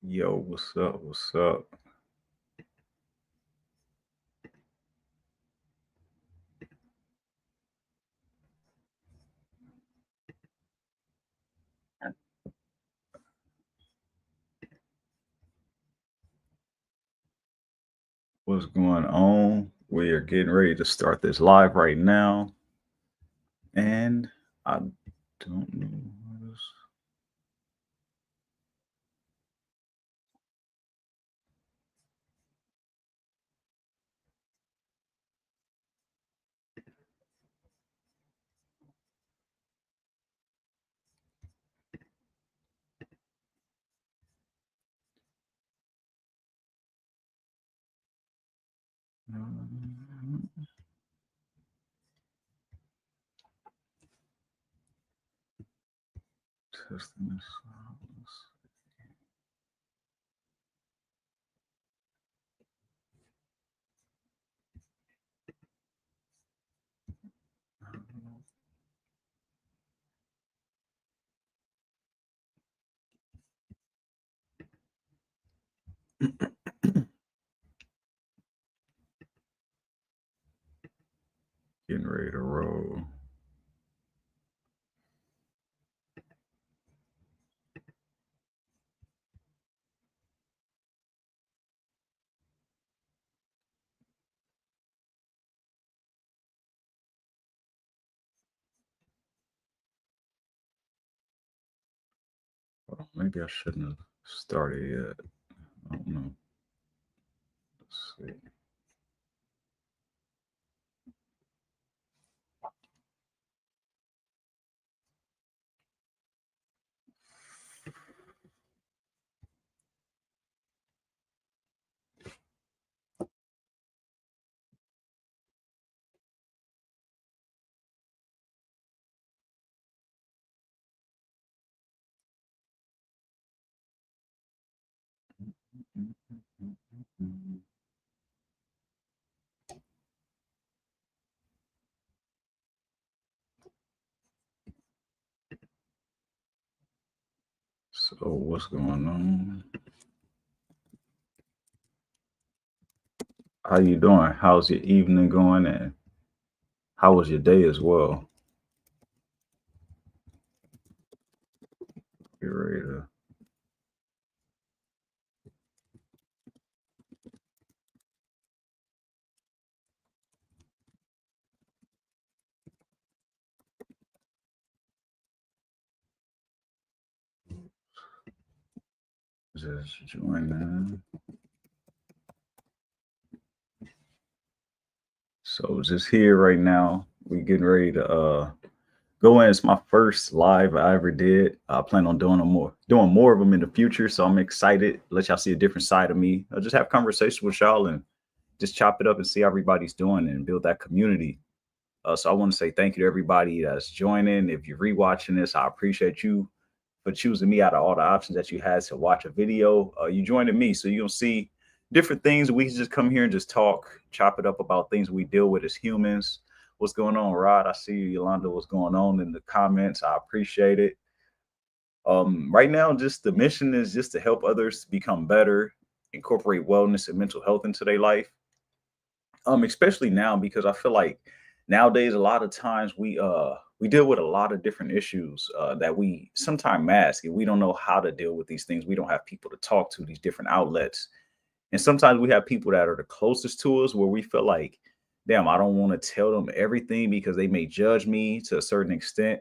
Yo, what's up? What's up? What's going on? We are getting ready to start this live right now. And I don't know what is. Testing this out. Getting ready to roll. Well, maybe I shouldn't have started yet. I don't know. Let's see. So, what's going on? How you doing? How's your evening going? And how was your day as well? Get ready to. Just join in. So just here right now, we getting ready to go in. It's my first live I ever did. I plan on doing more of them in the future. So I'm excited. Let y'all see a different side of me. I'll just have conversations with y'all and just chop it up and see how everybody's doing and build that community. So I want to say thank you to everybody that's joining. If you're rewatching this, I appreciate you for choosing me out of all the options that you had to watch a video. You joining me, so you'll see different things. We can just come here and just talk, chop it up about things we deal with as humans. What's going on, Rod? I see you, Yolanda. What's going on in the comments? I appreciate it. Right now, just the mission is just to help others become better, incorporate wellness and mental health into their life. Especially now because I feel like nowadays a lot of times we deal with a lot of different issues that we sometimes mask, and we don't know how to deal with these things. We don't have people to talk to, these different outlets, and sometimes we have people that are the closest to us where we feel like, damn, I don't want to tell them everything because they may judge me to a certain extent.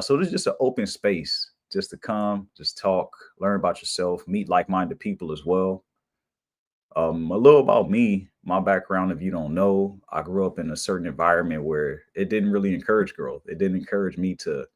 So this is just an open space just to come, just talk, learn about yourself, meet like-minded people as well. A little about me, my background, if you don't know, I grew up in a certain environment where it didn't really encourage growth. It didn't encourage me to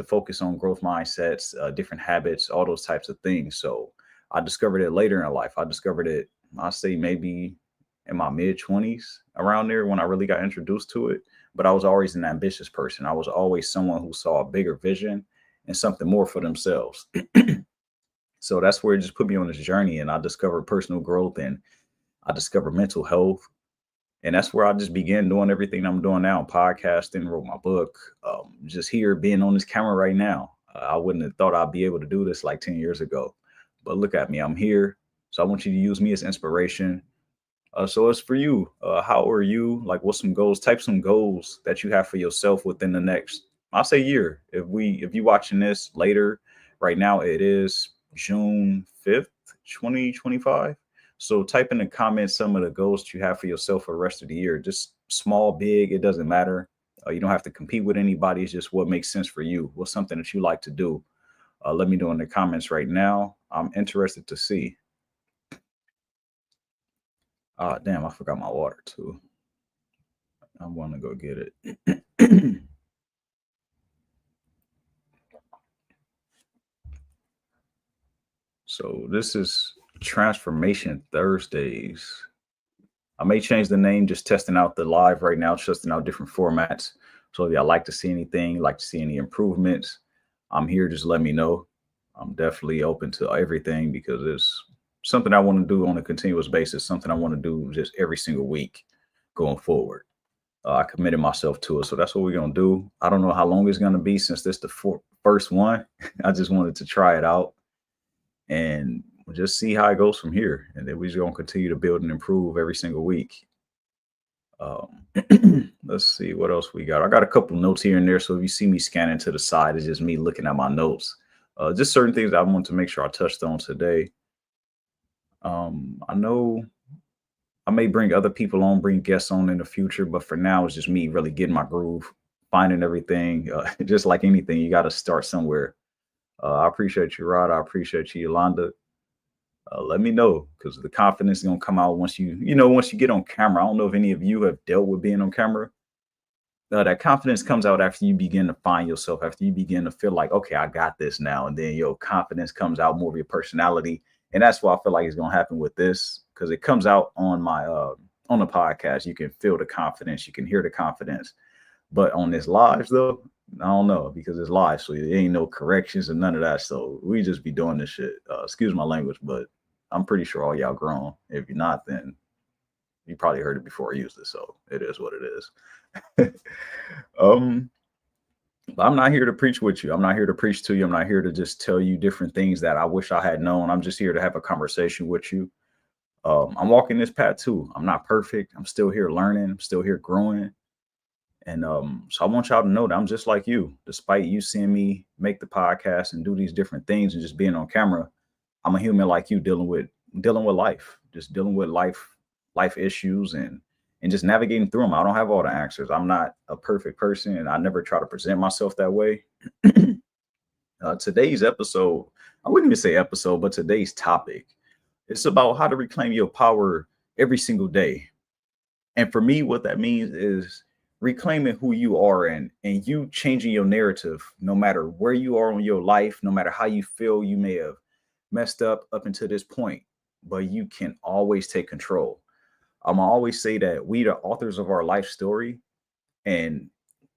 focus on growth mindsets, different habits, all those types of things. So I discovered it later in life. I discovered it, I say maybe in my mid 20s, around there when I really got introduced to it. But I was always an ambitious person. I was always someone who saw a bigger vision and something more for themselves. So that's where it just put me on this journey, and I discovered personal growth and I discovered mental health. And that's where I just began doing everything I'm doing now, podcasting, wrote my book, just here being on this camera right now. I wouldn't have thought I'd be able to do this like 10 years ago. but look at me, I'm here. So I want you to use me as inspiration. So it's for you. How are you? Like, what's some goals? Type some goals that you have for yourself within the next, I'll say, year. If you watching this later, right now it is June 5th, 2025. So type in the comments some of the goals that you have for yourself for the rest of the year. Just small, big, it doesn't matter. You don't have to compete with anybody. It's just what makes sense for you. What's something that you like to do? Let me know in the comments right now. I'm interested to see. Ah, damn, I forgot my water too. I want to go get it. So this is Transformation Thursdays. I may change the name, just testing out the live right now, testing out different formats. So if y'all like to see anything, like to see any improvements, I'm here. Just let me know. I'm definitely open to everything because it's something I want to do on a continuous basis, something I want to do just every single week going forward. I committed myself to it. So that's what we're going to do. I don't know how long it's going to be since this is the first one. I just wanted to try it out and we'll just see how it goes from here. And then we're just going to continue to build and improve every single week. Let's see what else we got. I got a couple notes here and there. So if you see me scanning to the side, it's just me looking at my notes. Just certain things I want to make sure I touched on today. I know I may bring other people on, bring guests on in the future, but for now, it's just me really getting my groove, finding everything. Just like anything, you got to start somewhere. I appreciate you, Rod. I appreciate you, Yolanda. Let me know because the confidence is gonna come out once once you get on camera. I don't know if any of you have dealt with being on camera. That confidence comes out after you begin to find yourself, after you begin to feel like, okay, I got this now, and then your confidence comes out more of your personality, and that's what I feel like is gonna happen with this because it comes out on my on the podcast. You can feel the confidence, you can hear the confidence, but on this live though, I don't know because it's live, so there ain't no corrections and none of that. So we just be doing this shit. Excuse my language, but I'm pretty sure all y'all grown. If you're not, then you probably heard it before I used it. So it is what it is. But I'm not here to preach with you. I'm not here to preach to you. I'm not here to just tell you different things that I wish I had known. I'm just here to have a conversation with you. I'm walking this path too. I'm not perfect. I'm still here learning. I'm still here growing. And so I want y'all to know that I'm just like you. Despite you seeing me make the podcast and do these different things and just being on camera, I'm a human like you dealing with life, just dealing with life issues and just navigating through them. I don't have all the answers. I'm not a perfect person and I never try to present myself that way. Today's episode, I wouldn't even say episode, but today's topic, it's about how to reclaim your power every single day. And for me, what that means is reclaiming who you are and you changing your narrative, no matter where you are in your life, no matter how you feel you may have messed up until this point, but you can always take control. I always say that we the authors of our life story, and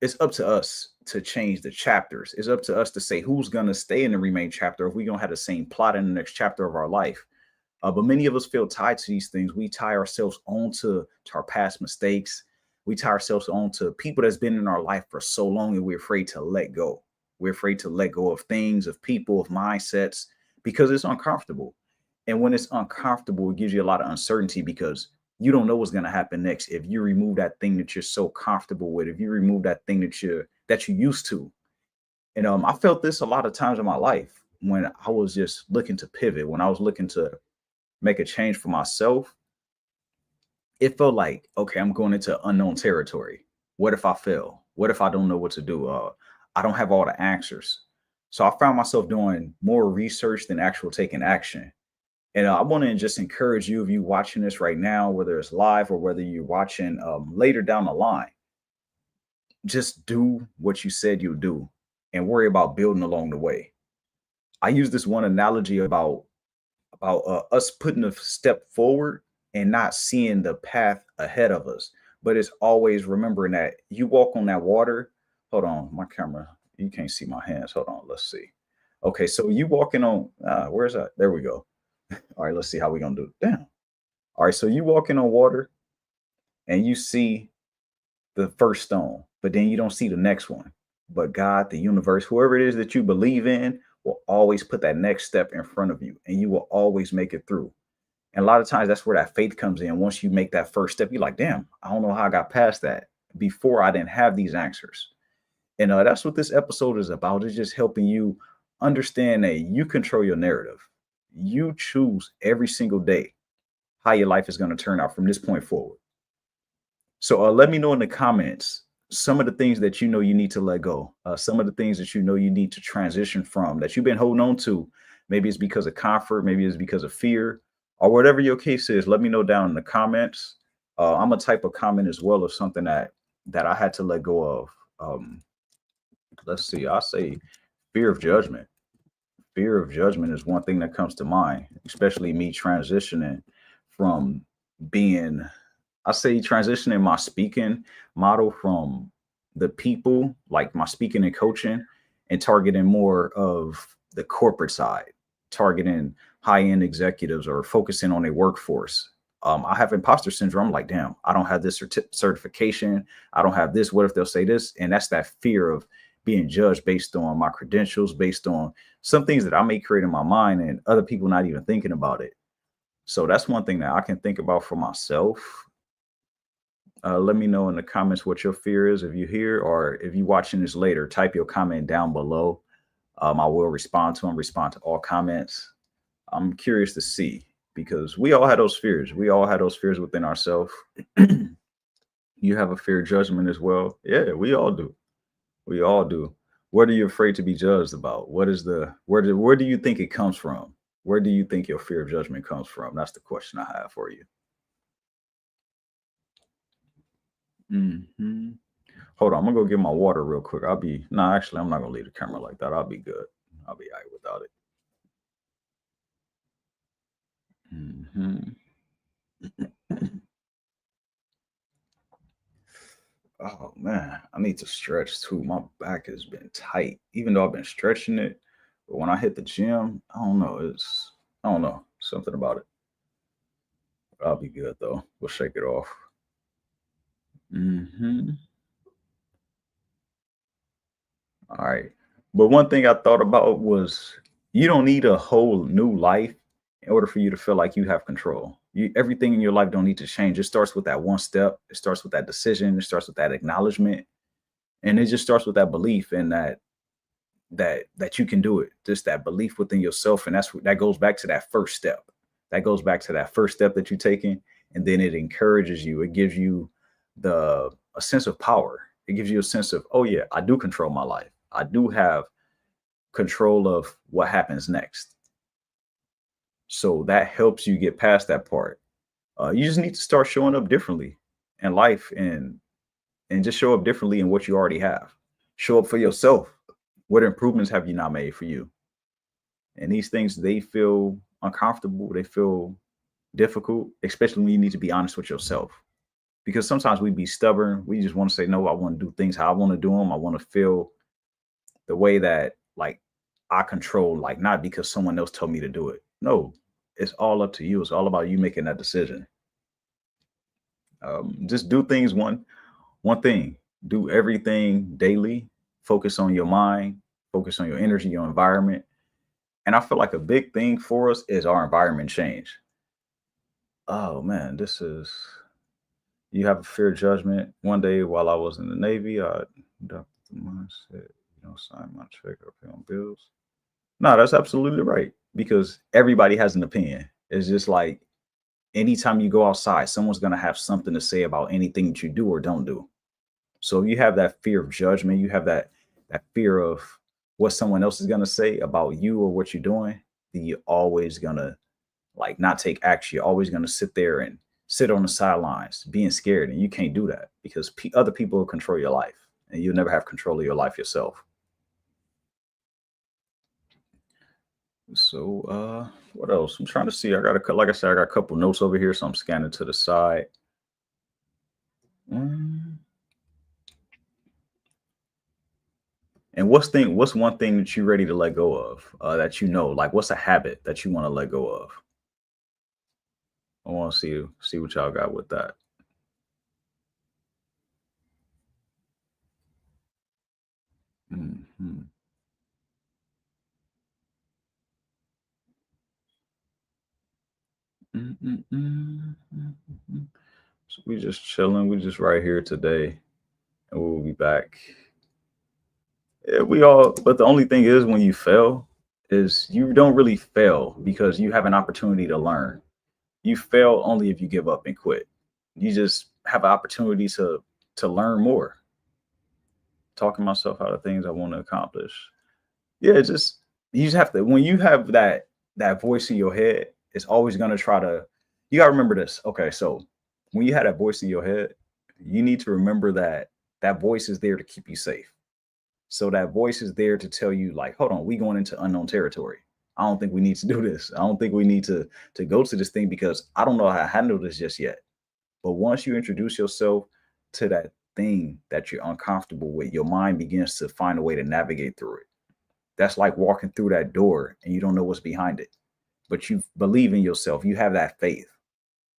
it's up to us to change the chapters. It's up to us to say who's gonna stay in the remaining chapter if we don't have the same plot in the next chapter of our life. But many of us feel tied to these things. We tie ourselves onto to our past mistakes. We tie ourselves on to people that's been in our life for so long, and we're afraid to let go. We're afraid to let go of things, of people, of mindsets, because it's uncomfortable. And when it's uncomfortable, it gives you a lot of uncertainty because you don't know what's going to happen next if you remove that thing that you're so comfortable with, if you remove that thing that you used to. And I felt this a lot of times in my life when I was just looking to pivot, when I was looking to make a change for myself. It felt like, okay, I'm going into unknown territory. What if I fail? What if I don't know what to do? I don't have all the answers. So I found myself doing more research than actual taking action. And I want to just encourage you, if you watching this right now, whether it's live or whether you're watching later down the line, just do what you said you'll do and worry about building along the way. I use this one analogy about us putting a step forward and not seeing the path ahead of us. But it's always remembering that you walk on that water. Hold on, my camera. You can't see my hands. Hold on. Let's see. Okay, so you walking on, where's that? There we go. All right, let's see how we're going to do it. Damn. All right, so you walking on water and you see the first stone, but then you don't see the next one. But God, the universe, whoever it is that you believe in, will always put that next step in front of you and you will always make it through. And a lot of times that's where that faith comes in. Once you make that first step, you're like, damn, I don't know how I got past that. Before I didn't have these answers. And that's what this episode is about. It's just helping you understand that you control your narrative. You choose every single day how your life is going to turn out from this point forward. So let me know in the comments some of the things that you know you need to let go, some of the things that you know you need to transition from that you've been holding on to. Maybe it's because of comfort, maybe it's because of fear, or whatever your case is. Let me know down in the comments. I'm a type of comment as well of something that I had to let go of. Let's see. I'll say fear of judgment. Fear of judgment is one thing that comes to mind, especially me transitioning from being, I say transitioning my speaking model from the people, like my speaking and coaching, and targeting more of the corporate side, targeting high-end executives or focusing on a workforce. I have imposter syndrome. I'm like, damn, I don't have this certification. I don't have this. What if they'll say this? And that's that fear of being judged based on my credentials, based on some things that I may create in my mind and other people not even thinking about it. So that's one thing that I can think about for myself. Let me know in the comments what your fear is if you're here, or if you're watching this later, type your comment down below. I will respond to them, respond to all comments. I'm curious to see, because we all had those fears. We all had those fears within ourselves. You have a fear of judgment as well. Yeah, we all do. We all do. What are you afraid to be judged about? What is the where do you think it comes from? Where do you think your fear of judgment comes from? That's the question I have for you. Hmm. Hold on, I'm gonna go get my water real quick. Actually, I'm not gonna leave the camera like that. I'll be good. I'll be all right without it. Hmm. Oh man, I need to stretch too. My back has been tight, even though I've been stretching it. But when I hit the gym, I don't know, something about it. I'll be good though. We'll shake it off. Hmm. All right. But one thing I thought about was you don't need a whole new life in order for you to feel like you have control. Everything in your life don't need to change. It starts with that one step. It starts with that decision. It starts with that acknowledgement, and it just starts with that belief in that you can do it. Just that belief within yourself, and that goes back to that first step. That goes back to that first step that you're taking, and then it encourages you. It gives you the a sense of power. It gives you a sense of, oh yeah, I do control my life. I do have control of what happens next. So that helps you get past that part. You just need to start showing up differently in life, and just show up differently in what you already have. Show up for yourself. What improvements have you not made for you? And these things, they feel uncomfortable. They feel difficult, especially when you need to be honest with yourself. Because sometimes we be stubborn. We just want to say, no, I want to do things how I want to do them. I want to feel the way that like I control, like not because someone else told me to do it. No, it's all up to you. It's all about you making that decision. Just do things one thing. Do everything daily. Focus on your mind. Focus on your energy, your environment. And I feel like a big thing for us is our environment change. Oh man, this is you have a fear of judgment. One day while I was in the Navy, I adopted the mindset, sign my check or pay on bills. No, that's absolutely right. Because everybody has an opinion. It's just like anytime you go outside, someone's gonna have something to say about anything that you do or don't do. So you have that fear of judgment, you have that fear of what someone else is gonna say about you or what you're doing, then you're always gonna like not take action. You're always gonna sit there and sit on the sidelines, being scared, and you can't do that because other people will control your life, and you'll never have control of your life yourself. So, what else? I'm trying to see. I got like I said, I got a couple notes over here, so I'm scanning to the side. Mm. And what's one thing that you're ready to let go of? That like what's a habit that you want to let go of? I want to see what y'all got with that. Mhm. Mm, mm, mm, mm, mm. So we just chilling. We just right here today, and we'll be back. Yeah, we all. But the only thing is, when you fail, is you don't really fail because you have an opportunity to learn. You fail only if you give up and quit. You just have an opportunity to learn more. Talking myself out of things I want to accomplish. Yeah, it's just you just have to when you have that voice in your head, it's always gonna try to you gotta remember this. Okay, so when you had that voice in your head, you need to remember that that voice is there to keep you safe. So that voice is there to tell you, like, hold on, we going into unknown territory. I don't think we need to do this. I don't think we need to go to this thing because I don't know how to handle this just yet. But once you introduce yourself to that thing that you're uncomfortable with, your mind begins to find a way to navigate through it. That's like walking through that door and you don't know what's behind it, but you believe in yourself. You have that faith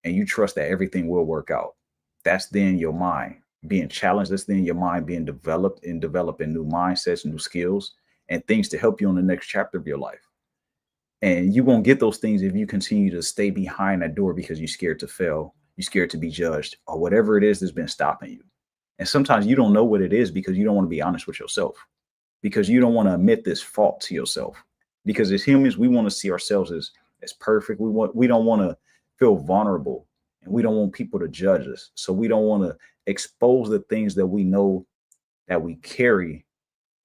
and you trust that everything will work out. That's then your mind being challenged. That's then your mind being developed and developing new mindsets, new skills, and things to help you on the next chapter of your life. And you won't get those things if you continue to stay behind that door because you're scared to fail, you're scared to be judged, or whatever it is that's been stopping you. And sometimes you don't know what it is because you don't want to be honest with yourself, because you don't want to admit this fault to yourself. Because as humans, we want to see ourselves as perfect. We don't want to feel vulnerable, and we don't want people to judge us. So we don't want to expose the things that we know that we carry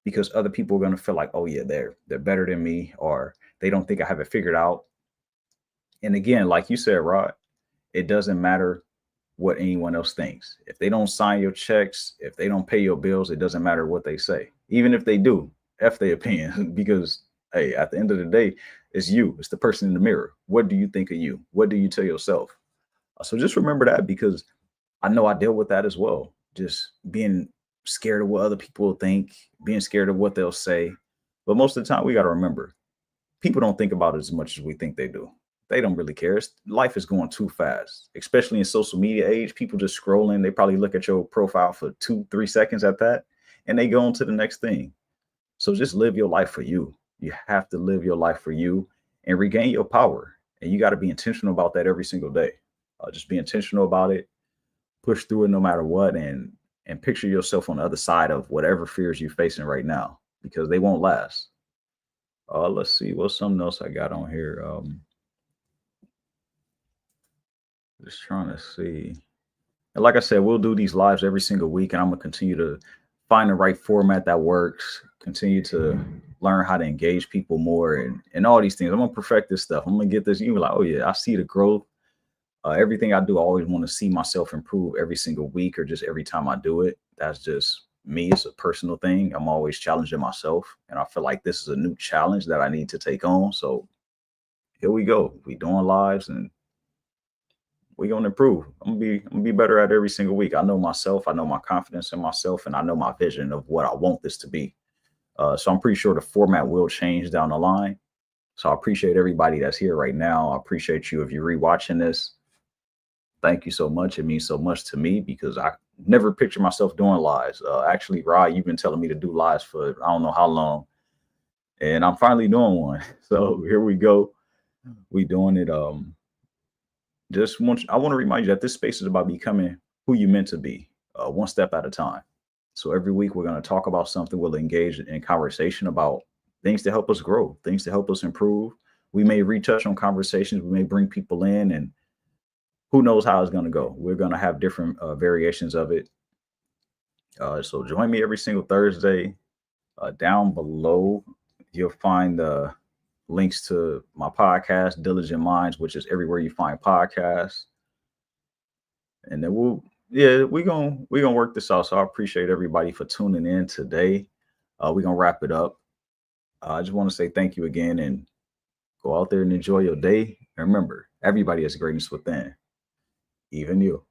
because other people are going to feel like, oh yeah, they're better than me, or they don't think I have it figured out. And again, like you said, Rod, it doesn't matter what anyone else thinks. If they don't sign your checks, if they don't pay your bills, it doesn't matter what they say. Even if they do, F their opinion, because hey, at the end of the day, it's you. It's the person in the mirror. What do you think of you? What do you tell yourself? So just remember that, because I know I deal with that as well. Just being scared of what other people will think, being scared of what they'll say. But most of the time, we got to remember people don't think about it as much as we think they do. They don't really care. Life is going too fast, especially in social media age. People just scrolling. They probably look at your profile for 2, 3 seconds at that, and they go on to the next thing. So just live your life for you. You have to live your life for you and regain your power. And you got to be intentional about that every single day. Just be intentional about it. Push through it no matter what, and picture yourself on the other side of whatever fears you're facing right now, because they won't last. Let's see what's something else I got on here. Just trying to see. And like I said, we'll do these lives every single week, and I'm gonna continue to find the right format that works. Continue to learn how to engage people more, and all these things. I'm gonna perfect this stuff. I'm gonna get this. You be like, oh yeah, I see the growth. Everything I do, I always want to see myself improve every single week or just every time I do it. That's just me. It's a personal thing. I'm always challenging myself, and I feel like this is a new challenge that I need to take on. So here we go. We doing lives, and we gonna improve. I'm gonna be better at every single week. I know myself. I know my confidence in myself, and I know my vision of what I want this to be. So I'm pretty sure the format will change down the line. So I appreciate everybody that's here right now. I appreciate you if you're rewatching this. Thank you so much. It means so much to me because I never pictured myself doing lives. Actually, Rod, you've been telling me to do lives for I don't know how long, and I'm finally doing one. So here we go. We doing it. I want to remind you that this space is about becoming who you meant to be, one step at a time. So every week we're going to talk about something. We'll engage in conversation about things to help us grow, things to help us improve. We may retouch on conversations. We may bring people in, and who knows how it's going to go. We're going to have different variations of it. So join me every single Thursday. Down below, you'll find the links to my podcast, Diligent Minds, which is everywhere you find podcasts. And then we're gonna work this out. So I appreciate everybody for tuning in today. We're gonna wrap it up. I just want to say thank you again, and go out there and enjoy your day. And remember, everybody has greatness within, even you.